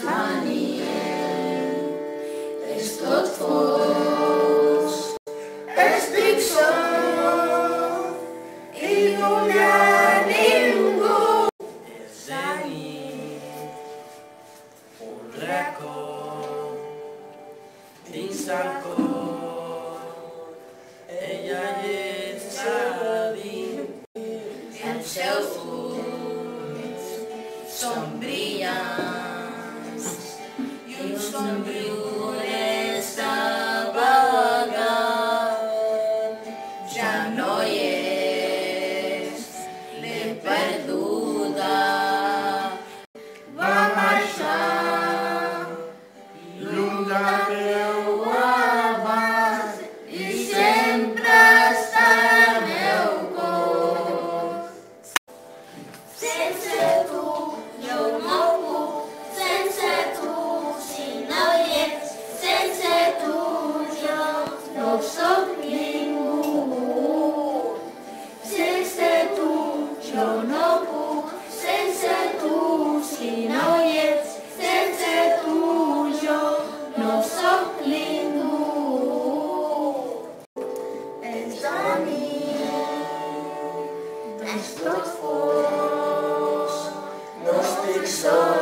Daniel, és tot fos, estic sol i no hi ha ningú. És de nit, un racó dins el cor, ella hi és a dins. Els seus ulls són brillants i un somriure extravagant. Ja no hi és, l'he perduda, va marxar Llum del meu abans i sempre està al meu cor. Sense tu jo no puc, sense tu si no hi ets, sense tu jo no soc ningú. Sense tu jo no puc, sense tu si no hi ets, sense tu jo no soc ningú. És de nit, és tot fos, no estic sol.